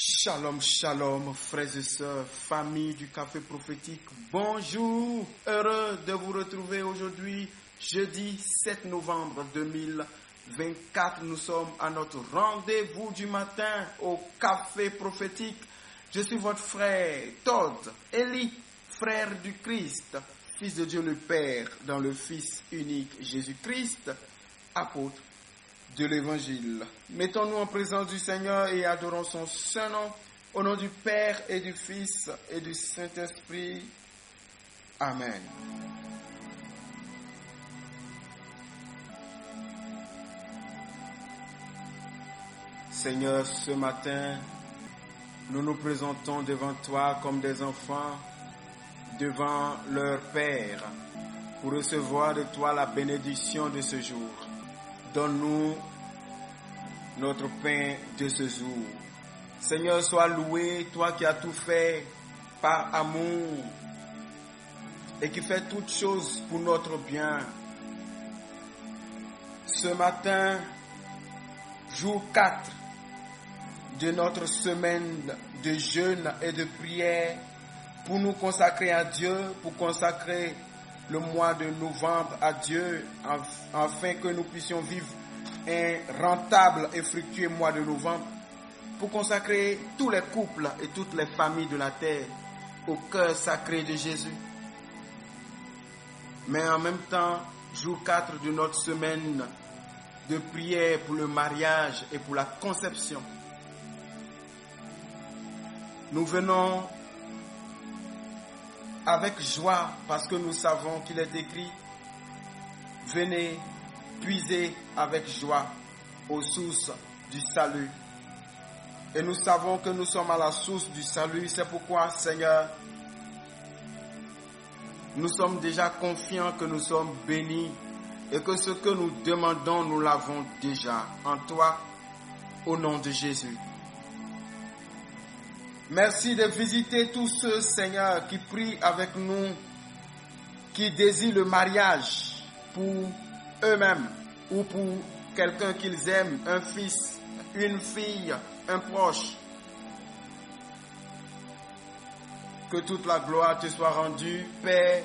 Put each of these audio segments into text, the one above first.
Shalom, shalom, frères et sœurs, famille du Café Prophétique, bonjour, heureux de vous retrouver aujourd'hui, jeudi 7 novembre 2024, nous sommes à notre rendez-vous du matin au Café Prophétique. Je suis votre frère Todd, Eli, frère du Christ, fils de Dieu le Père, dans le Fils unique Jésus-Christ, apôtre de l'Évangile. Mettons-nous en présence du Seigneur et adorons son saint nom, au nom du Père et du Fils et du Saint-Esprit. Amen. Seigneur, ce matin, nous nous présentons devant toi comme des enfants devant leur Père pour recevoir de toi la bénédiction de ce jour. Donne-nous notre pain de ce jour. Seigneur, sois loué, toi qui as tout fait par amour et qui fais toutes choses pour notre bien. Ce matin, jour 4 de notre semaine de jeûne et de prière, pour nous consacrer à Dieu, pour consacrer le mois de novembre à Dieu, afin que nous puissions vivre un rentable et fructueux mois de novembre, pour consacrer tous les couples et toutes les familles de la terre au cœur sacré de Jésus. Mais en même temps, jour 4 de notre semaine de prière pour le mariage et pour la conception, nous venons avec joie, parce que nous savons qu'il est écrit, venez puiser avec joie aux sources du salut. Et nous savons que nous sommes à la source du salut. C'est pourquoi, Seigneur, nous sommes déjà confiants que nous sommes bénis et que ce que nous demandons, nous l'avons déjà en toi, au nom de Jésus. Merci de visiter tous ceux, Seigneur, qui prient avec nous, qui désirent le mariage pour eux-mêmes ou pour quelqu'un qu'ils aiment, un fils, une fille, un proche. Que toute la gloire te soit rendue, Père,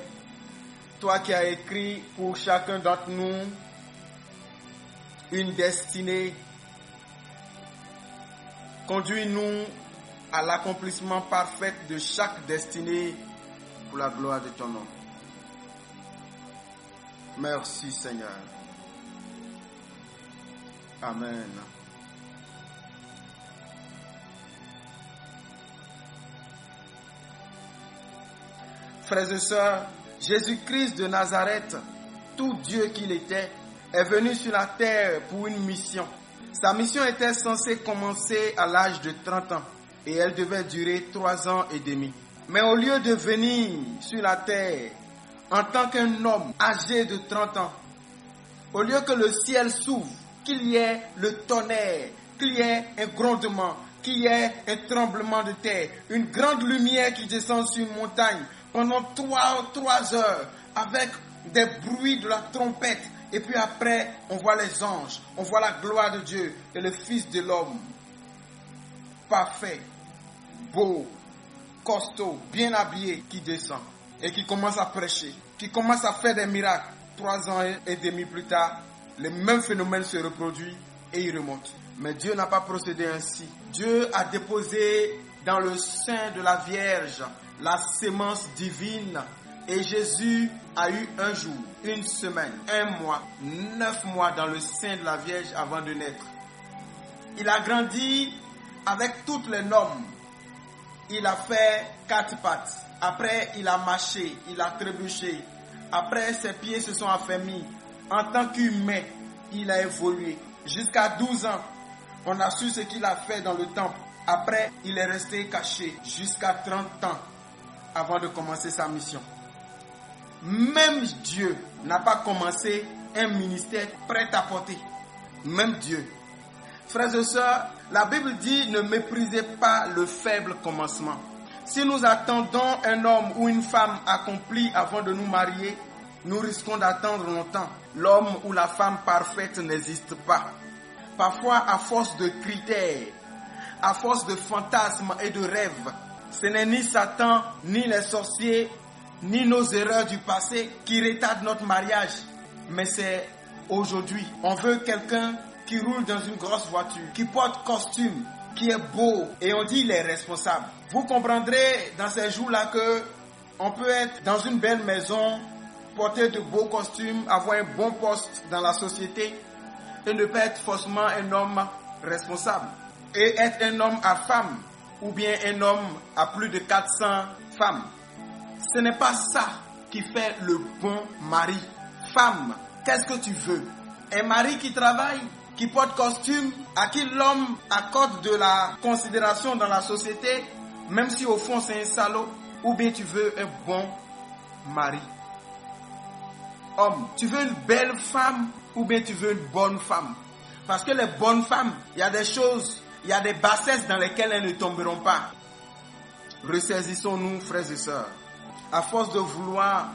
toi qui as écrit pour chacun d'entre nous une destinée. Conduis-nous à l'accomplissement parfait de chaque destinée pour la gloire de ton nom. Merci Seigneur. Amen. Frères et sœurs, Jésus-Christ de Nazareth, tout Dieu qu'il était, est venu sur la terre pour une mission. Sa mission était censée commencer à l'âge de 30 ans. Et elle devait durer 3 ans et demi. Mais au lieu de venir sur la terre en tant qu'un homme âgé de 30 ans, au lieu que le ciel s'ouvre, qu'il y ait le tonnerre, qu'il y ait un grondement, qu'il y ait un tremblement de terre, une grande lumière qui descend sur une montagne pendant 3 heures avec des bruits de la trompette. Et puis après, on voit les anges, on voit la gloire de Dieu et le Fils de l'homme parfait, beau, costaud, bien habillé, qui descend et qui commence à prêcher, qui commence à faire des miracles. 3 ans et demi plus tard, le même phénomène se reproduit et il remonte. Mais Dieu n'a pas procédé ainsi. Dieu a déposé dans le sein de la Vierge la sémence divine et Jésus a eu un jour, une semaine, 1 mois, 9 mois dans le sein de la Vierge avant de naître. Il a grandi avec toutes les normes. Il a fait 4 pattes. Après, il a marché, il a trébuché. Après, ses pieds se sont affermis. En tant qu'humain, il a évolué. Jusqu'à 12 ans, on a su ce qu'il a fait dans le temple. Après, il est resté caché jusqu'à 30 ans avant de commencer sa mission. Même Dieu n'a pas commencé un ministère prêt à porter. Même Dieu. Frères et sœurs, la Bible dit ne méprisez pas le faible commencement. Si nous attendons un homme ou une femme accompli avant de nous marier, nous risquons d'attendre longtemps. L'homme ou la femme parfaite n'existe pas. Parfois, à force de critères, à force de fantasmes et de rêves. Ce n'est ni Satan, ni les sorciers, ni nos erreurs du passé qui retardent notre mariage, mais c'est aujourd'hui. On veut quelqu'un qui roule dans une grosse voiture, qui porte costume, qui est beau, et on dit il est responsable. Vous comprendrez dans ces jours-là que on peut être dans une belle maison, porter de beaux costumes, avoir un bon poste dans la société et ne pas être forcément un homme responsable. Et être un homme à femme ou bien un homme à plus de 400 femmes. Ce n'est pas ça qui fait le bon mari. Femme, qu'est-ce que tu veux? Un mari qui travaille, qui porte costume, à qui l'homme accorde de la considération dans la société, même si au fond c'est un salaud, ou bien tu veux un bon mari. Homme, tu veux une belle femme ou bien tu veux une bonne femme? Parce que les bonnes femmes, il y a des choses, il y a des bassesses dans lesquelles elles ne tomberont pas. Ressaisissons-nous, frères et sœurs. À force de vouloir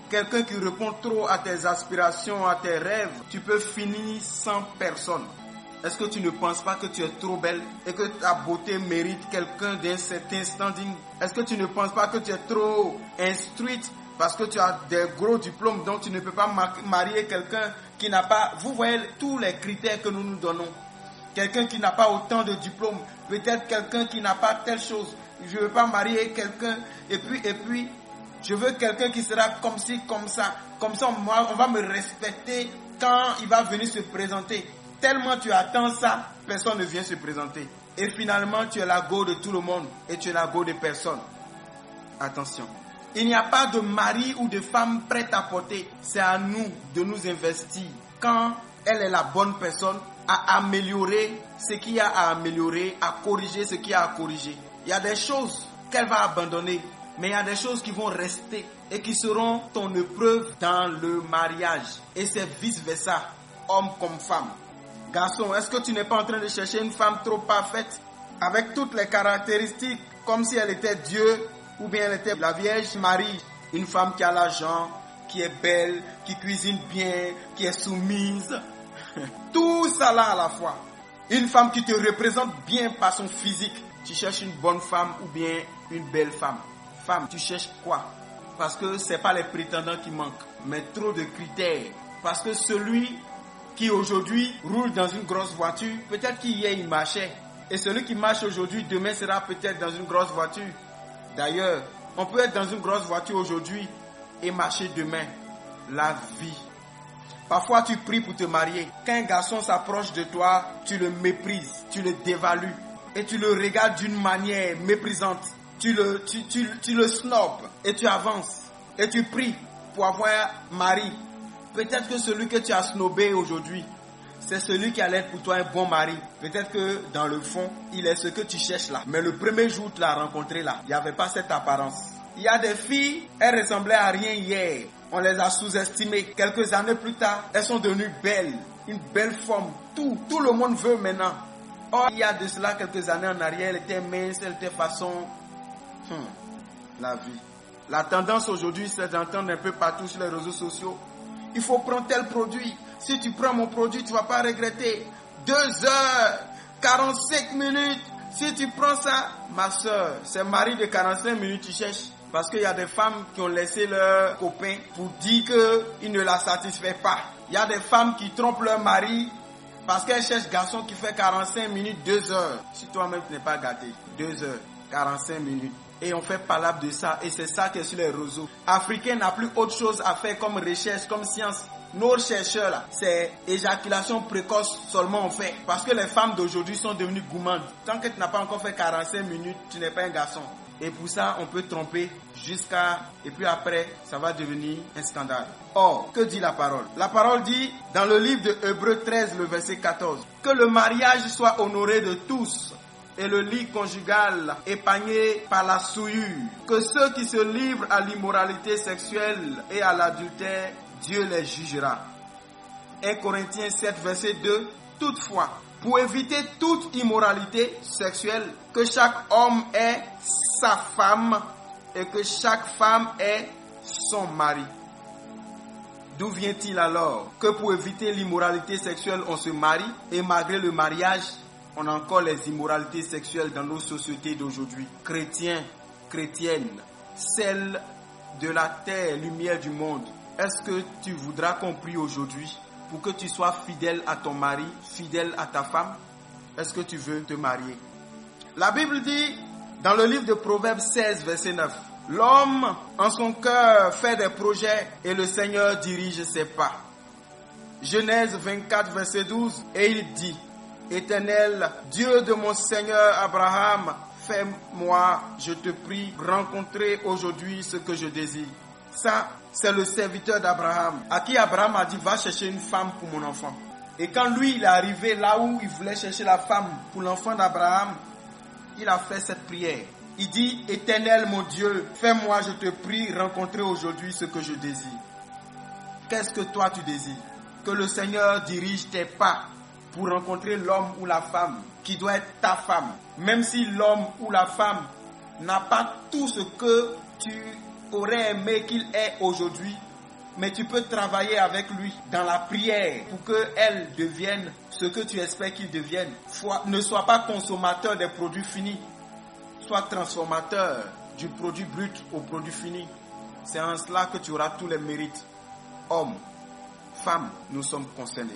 quelqu'un qui répond trop à tes aspirations, à tes rêves, tu peux finir sans personne. Est-ce que tu ne penses pas que tu es trop belle et que ta beauté mérite quelqu'un d'un certain standing? Est-ce que tu ne penses pas que tu es trop instruite parce que tu as des gros diplômes, donc tu ne peux pas marier quelqu'un qui n'a pas... Vous voyez tous les critères que nous nous donnons. Quelqu'un qui n'a pas autant de diplômes, peut-être quelqu'un qui n'a pas telle chose. Je ne veux pas marier quelqu'un et puis je veux quelqu'un qui sera comme ci, comme ça. Comme ça, moi, on va me respecter quand il va venir se présenter. Tellement tu attends ça, personne ne vient se présenter. Et finalement, tu es la go de tout le monde et tu es la go de personne. Attention. Il n'y a pas de mari ou de femme prête à porter. C'est à nous de nous investir. Quand elle est la bonne personne, à améliorer ce qu'il y a à améliorer, à corriger ce qu'il y a à corriger. Il y a des choses qu'elle va abandonner, mais il y a des choses qui vont rester et qui seront ton épreuve dans le mariage. Et c'est vice-versa, homme comme femme. Garçon, est-ce que tu n'es pas en train de chercher une femme trop parfaite, avec toutes les caractéristiques, comme si elle était Dieu, ou bien elle était la Vierge Marie, une femme qui a l'argent, qui est belle, qui cuisine bien, qui est soumise. Tout ça là à la fois. Une femme qui te représente bien par son physique. Tu cherches une bonne femme ou bien une belle femme. Femme, tu cherches quoi? Parce que ce n'est pas les prétendants qui manquent, mais trop de critères. Parce que celui qui aujourd'hui roule dans une grosse voiture, peut-être qu'hier il marchait. Et celui qui marche aujourd'hui, demain sera peut-être dans une grosse voiture. D'ailleurs, on peut être dans une grosse voiture aujourd'hui et marcher demain. La vie. Parfois, tu pries pour te marier. Quand un garçon s'approche de toi, tu le méprises, tu le dévalues et tu le regardes d'une manière méprisante. Tu le snobs et tu avances et tu pries pour avoir un mari. Peut-être que celui que tu as snobé aujourd'hui, c'est celui qui allait être pour toi un bon mari. Peut-être que dans le fond, il est ce que tu cherches là. Mais le premier jour où tu l'as rencontré là, il n'y avait pas cette apparence. Il y a des filles, elles ressemblaient à rien hier. On les a sous-estimées. Quelques années plus tard, elles sont devenues belles. Une belle forme. Tout le monde veut maintenant. Or, il y a de cela quelques années en arrière, elle était mince, elle était façon... la vie. La tendance aujourd'hui, c'est d'entendre un peu partout sur les réseaux sociaux. Il faut prendre tel produit. Si tu prends mon produit, tu ne vas pas regretter. 2 heures, 45 minutes. Si tu prends ça, ma soeur, c'est mari de 45 minutes, tu cherches. Parce qu'il y a des femmes qui ont laissé leur copain pour dire qu'il ne la satisfait pas. Il y a des femmes qui trompent leur mari parce qu'elles cherchent garçon qui fait 45 minutes, 2 heures. Si toi-même tu n'es pas gâté, 2 heures, 45 minutes. Et on fait palabre de ça. Et c'est ça qui est sur les réseaux. Africain n'a plus autre chose à faire comme recherche, comme science. Nos chercheurs là, c'est éjaculation précoce seulement on fait. Parce que les femmes d'aujourd'hui sont devenues gourmandes. Tant que tu n'as pas encore fait 45 minutes, tu n'es pas un garçon. Et pour ça, on peut tromper jusqu'à... Et puis après, ça va devenir un scandale. Or, que dit la parole? La parole dit, dans le livre de Hébreux 13, le verset 14, que le mariage soit honoré de tous et le lit conjugal épargné par la souillure. Que ceux qui se livrent à l'immoralité sexuelle et à l'adultère, Dieu les jugera. 1 Corinthiens 7, verset 2, toutefois, pour éviter toute immoralité sexuelle, que chaque homme ait sa femme et que chaque femme ait son mari. D'où vient-il alors que pour éviter l'immoralité sexuelle, on se marie et malgré le mariage, on a encore les immoralités sexuelles dans nos sociétés d'aujourd'hui. Chrétiens, chrétiennes, celles de la terre, lumière du monde, est-ce que tu voudras qu'on prie aujourd'hui pour que tu sois fidèle à ton mari, fidèle à ta femme? Est-ce que tu veux te marier? La Bible dit dans le livre de Proverbes 16, verset 9, l'homme en son cœur fait des projets et le Seigneur dirige ses pas. Genèse 24, verset 12, et il dit, Éternel, Dieu de mon Seigneur Abraham, fais-moi, je te prie, rencontrer aujourd'hui ce que je désire. Ça, c'est le serviteur d'Abraham, à qui Abraham a dit, va chercher une femme pour mon enfant. Et quand lui, il est arrivé là où il voulait chercher la femme pour l'enfant d'Abraham, il a fait cette prière. Il dit, Éternel mon Dieu, fais-moi, je te prie, rencontrer aujourd'hui ce que je désire. Qu'est-ce que toi tu désires? Que le Seigneur dirige tes pas pour rencontrer l'homme ou la femme qui doit être ta femme. Même si l'homme ou la femme n'a pas tout ce que tu aurais aimé qu'il ait aujourd'hui, mais tu peux travailler avec lui dans la prière pour qu'elle devienne ce que tu espères qu'il devienne. Ne sois pas consommateur des produits finis, sois transformateur du produit brut au produit fini. C'est en cela que tu auras tous les mérites. Hommes, femmes, nous sommes concernés.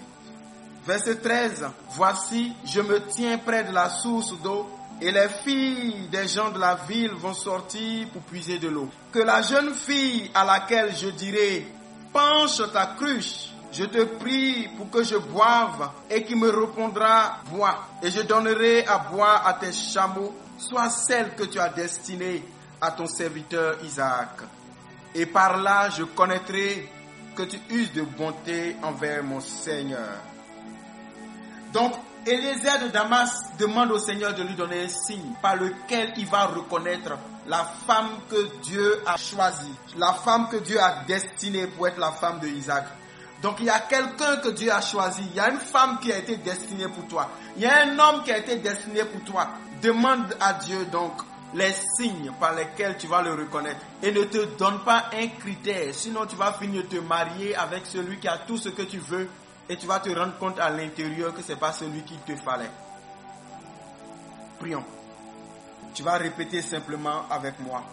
Verset 13, voici, je me tiens près de la source d'eau et les filles des gens de la ville vont sortir pour puiser de l'eau. Que la jeune fille à laquelle je dirai, penche ta cruche, je te prie pour que je boive et qui me répondra, bois. Et je donnerai à boire à tes chameaux, soit celle que tu as destinée à ton serviteur Isaac. Et par là, je connaîtrai que tu uses de bonté envers mon Seigneur. Donc, Eliezer de Damas demande au Seigneur de lui donner un signe par lequel il va reconnaître la femme que Dieu a choisie, la femme que Dieu a destinée pour être la femme de Isaac. Donc, il y a quelqu'un que Dieu a choisi. Il y a une femme qui a été destinée pour toi. Il y a un homme qui a été destiné pour toi. Demande à Dieu donc les signes par lesquels tu vas le reconnaître. Et ne te donne pas un critère. Sinon, tu vas finir te marier avec celui qui a tout ce que tu veux. Et tu vas te rendre compte à l'intérieur que ce n'est pas celui qu'il te fallait. Prions. Tu vas répéter simplement avec moi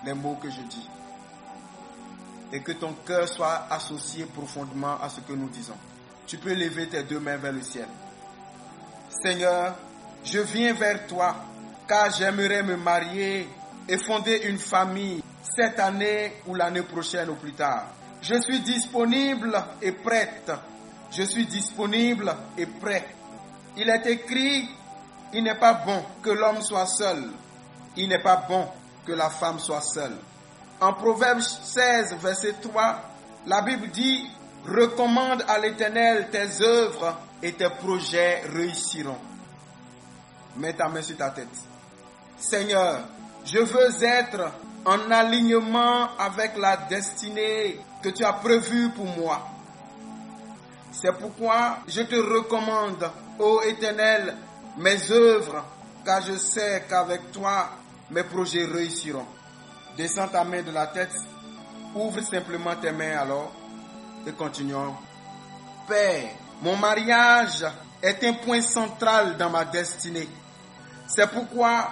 les mots que je dis. Et que ton cœur soit associé profondément à ce que nous disons. Tu peux lever tes deux mains vers le ciel. Seigneur, je viens vers toi, car j'aimerais me marier et fonder une famille cette année ou l'année prochaine ou plus tard. Je suis disponible et prête. Je suis disponible et prêt. Il est écrit, il n'est pas bon que l'homme soit seul. Il n'est pas bon que la femme soit seule. En Proverbes 16, verset 3, la Bible dit, recommande à l'Éternel tes œuvres et tes projets réussiront. Mets ta main sur ta tête. Seigneur, je veux être en alignement avec la destinée que tu as prévue pour moi. C'est pourquoi je te recommande, ô Éternel, mes œuvres, car je sais qu'avec toi, mes projets réussiront. Descends ta main de la tête, ouvre simplement tes mains alors, et continuons. Père, mon mariage est un point central dans ma destinée. C'est pourquoi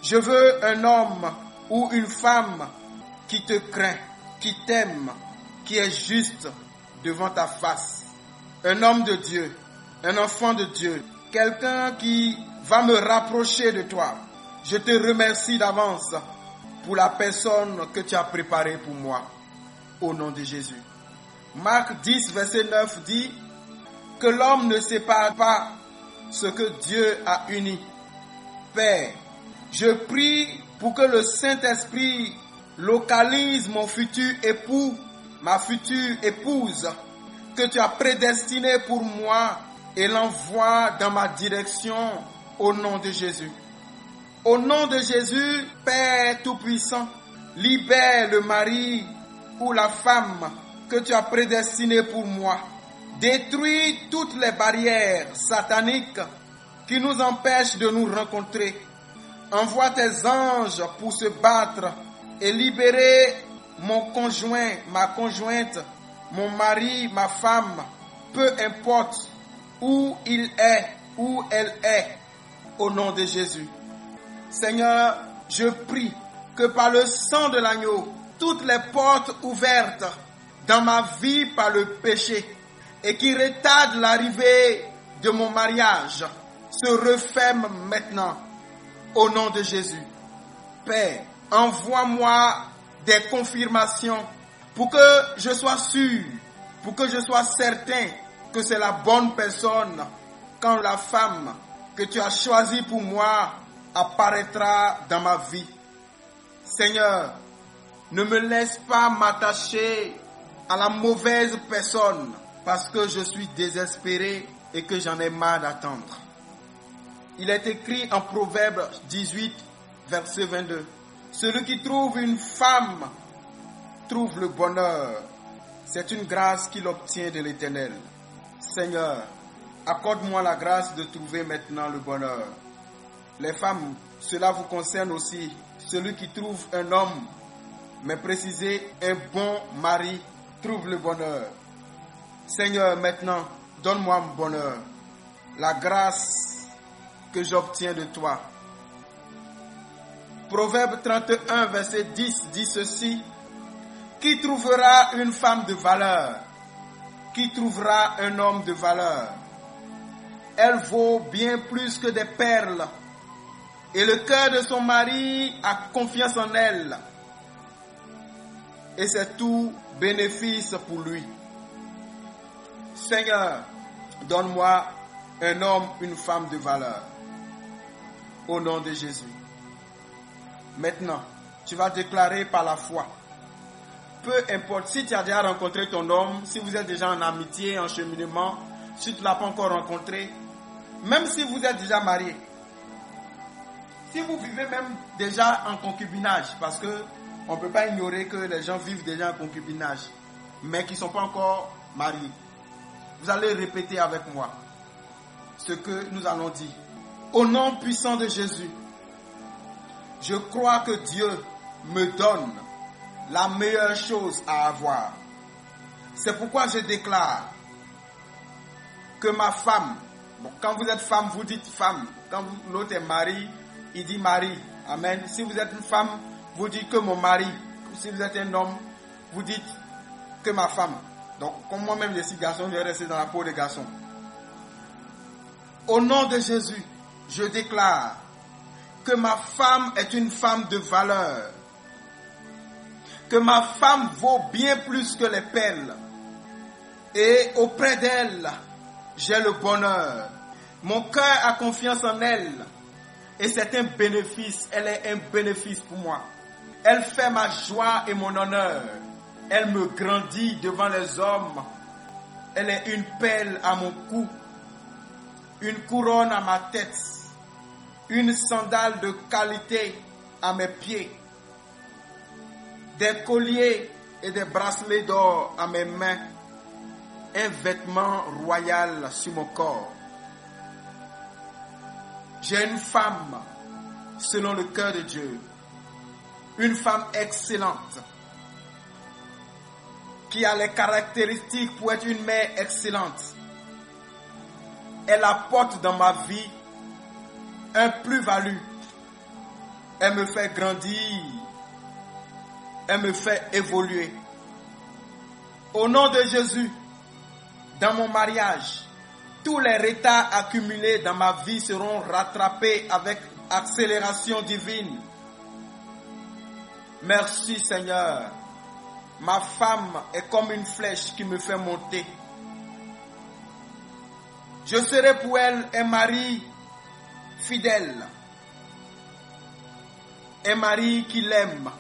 je veux un homme ou une femme qui te craint, qui t'aime, qui est juste devant ta face. Un homme de Dieu, un enfant de Dieu, quelqu'un qui va me rapprocher de toi. Je te remercie d'avance pour la personne que tu as préparée pour moi. Au nom de Jésus. Marc 10, verset 9 dit que l'homme ne sépare pas ce que Dieu a uni. Père, je prie pour que le Saint-Esprit localise mon futur époux, ma future épouse, que tu as prédestiné pour moi et l'envoie dans ma direction au nom de Jésus. Au nom de Jésus, Père Tout-Puissant, libère le mari ou la femme que tu as prédestiné pour moi. Détruis toutes les barrières sataniques qui nous empêchent de nous rencontrer. Envoie tes anges pour se battre et libérer mon conjoint, ma conjointe, mon mari, ma femme, peu importe où il est, où elle est, au nom de Jésus. Seigneur, je prie que par le sang de l'agneau, toutes les portes ouvertes dans ma vie par le péché et qui retardent l'arrivée de mon mariage se referment maintenant au nom de Jésus. Père, envoie-moi des confirmations pour que je sois sûr, pour que je sois certain que c'est la bonne personne quand la femme que tu as choisie pour moi apparaîtra dans ma vie. Seigneur, ne me laisse pas m'attacher à la mauvaise personne parce que je suis désespéré et que j'en ai marre d'attendre. Il est écrit en Proverbe 18, verset 22. Celui qui trouve une femme trouve le bonheur. C'est une grâce qu'il obtient de l'Éternel. Seigneur, accorde-moi la grâce de trouver maintenant le bonheur. Les femmes, cela vous concerne aussi. Celui qui trouve un homme, mais précisez un bon mari, trouve le bonheur. Seigneur, maintenant, donne-moi mon bonheur, la grâce que j'obtiens de toi. Proverbe 31, verset 10 dit ceci. Qui trouvera une femme de valeur? Qui trouvera un homme de valeur? Elle vaut bien plus que des perles. Et le cœur de son mari a confiance en elle. Et c'est tout bénéfice pour lui. Seigneur, donne-moi un homme, une femme de valeur. Au nom de Jésus. Maintenant, tu vas déclarer par la foi. Peu importe si tu as déjà rencontré ton homme, si vous êtes déjà en amitié, en cheminement, si tu ne l'as pas encore rencontré, même si vous êtes déjà marié, si vous vivez même déjà en concubinage, parce qu'on ne peut pas ignorer que les gens vivent déjà en concubinage, mais qui ne sont pas encore mariés, vous allez répéter avec moi ce que nous allons dire. Au nom puissant de Jésus, je crois que Dieu me donne la meilleure chose à avoir. C'est pourquoi je déclare que ma femme, bon, quand vous êtes femme, vous dites femme. Quand l'autre est mari, il dit mari. Amen. Si vous êtes une femme, vous dites que mon mari. Si vous êtes un homme, vous dites que ma femme. Donc, comme moi-même je suis garçon, je vais rester dans la peau des garçons. Au nom de Jésus, je déclare que ma femme est une femme de valeur. Que ma femme vaut bien plus que les perles. Et auprès d'elle, j'ai le bonheur. Mon cœur a confiance en elle. Et c'est un bénéfice. Elle est un bénéfice pour moi. Elle fait ma joie et mon honneur. Elle me grandit devant les hommes. Elle est une perle à mon cou. Une couronne à ma tête. Une sandale de qualité à mes pieds. Des colliers et des bracelets d'or à mes mains. Un vêtement royal sur mon corps. J'ai une femme selon le cœur de Dieu. Une femme excellente. Qui a les caractéristiques pour être une mère excellente. Elle apporte dans ma vie un plus-value. Elle me fait grandir. Elle me fait évoluer. Au nom de Jésus, dans mon mariage, tous les retards accumulés dans ma vie seront rattrapés avec accélération divine. Merci Seigneur. Ma femme est comme une flèche qui me fait monter. Je serai pour elle un mari fidèle. Un mari qui l'aime.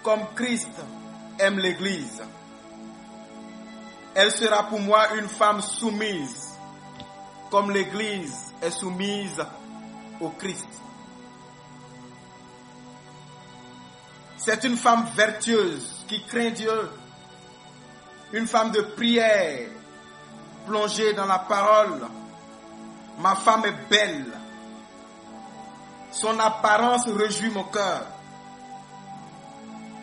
Comme Christ aime l'Église. Elle sera pour moi une femme soumise, comme l'Église est soumise au Christ. C'est une femme vertueuse qui craint Dieu, une femme de prière, plongée dans la parole. Ma femme est belle. Son apparence réjouit mon cœur.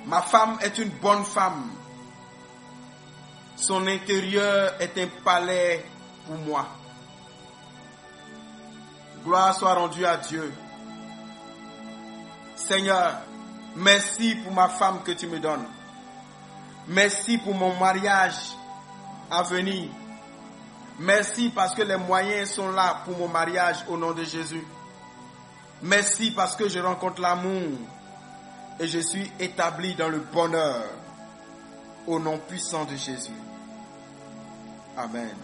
Ma femme est une bonne femme. Son intérieur est un palais pour moi. Gloire soit rendue à Dieu. Seigneur, merci pour ma femme que tu me donnes. Merci pour mon mariage à venir. Merci parce que les moyens sont là pour mon mariage au nom de Jésus. Merci parce que je rencontre l'amour et je suis établi dans le bonheur au nom puissant de Jésus. Amen.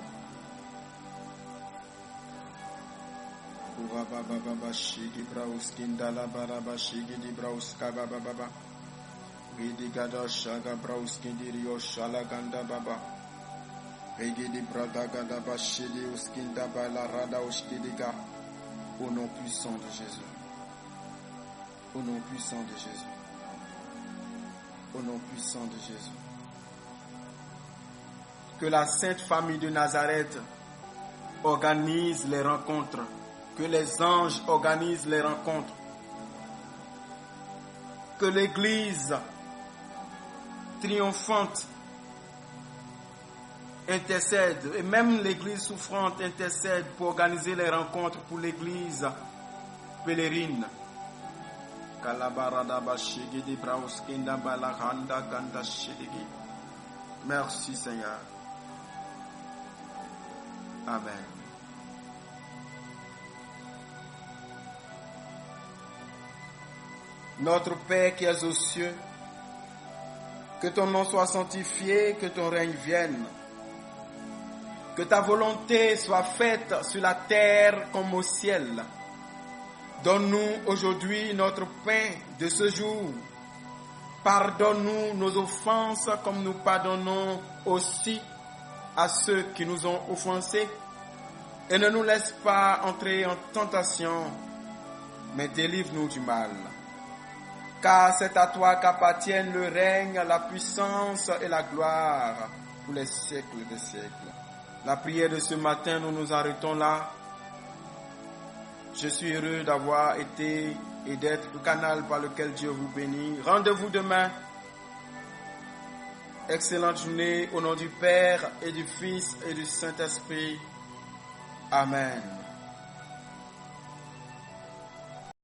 Au nom puissant de Jésus. Au nom puissant de Jésus. Au nom puissant de Jésus. Que la Sainte Famille de Nazareth organise les rencontres. Que les anges organisent les rencontres. Que l'Église triomphante intercède, et même l'Église souffrante intercède pour organiser les rencontres pour l'Église pèlerine. Merci Seigneur. Amen. Notre Père qui es aux cieux, que ton nom soit sanctifié, que ton règne vienne. Que ta volonté soit faite sur la terre comme au ciel. Donne-nous aujourd'hui notre pain de ce jour. Pardonne-nous nos offenses comme nous pardonnons aussi à ceux qui nous ont offensés. Et ne nous laisse pas entrer en tentation, mais délivre-nous du mal. Car c'est à toi qu'appartiennent le règne, la puissance et la gloire pour les siècles des siècles. La prière de ce matin, nous nous arrêtons là. Je suis heureux d'avoir été et d'être le canal par lequel Dieu vous bénit. Rendez-vous demain. Excellente journée au nom du Père et du Fils et du Saint-Esprit. Amen.